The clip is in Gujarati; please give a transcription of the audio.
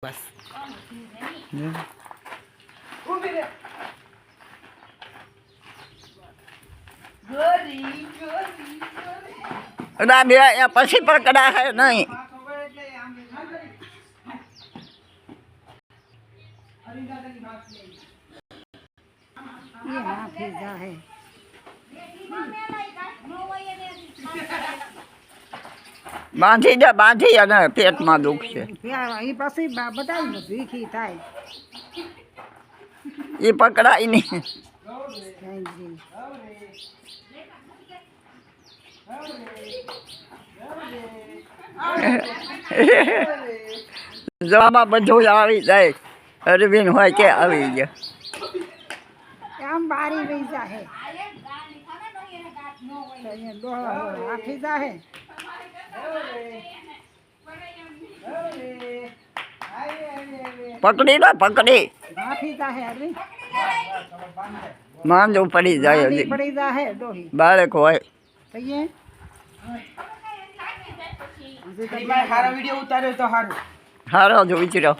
બસ પછી પકડા હે નહીં બાંધી અને પેટમાં દુખશે એ પકડાય નહીં જવામાં બધું આવી જાય અરવિંદ હોય કે આવી ગયા આમ બારી રહી જાહે આખી જાહે પકડી લો પકડી આખી જાહે અરે માંદો પડી જાય હજી પડી જાહે ડોહી બાળક હોય કહીએ હારો વિડિયો ઉતાર્યો તો હારો હારો જો વિચારો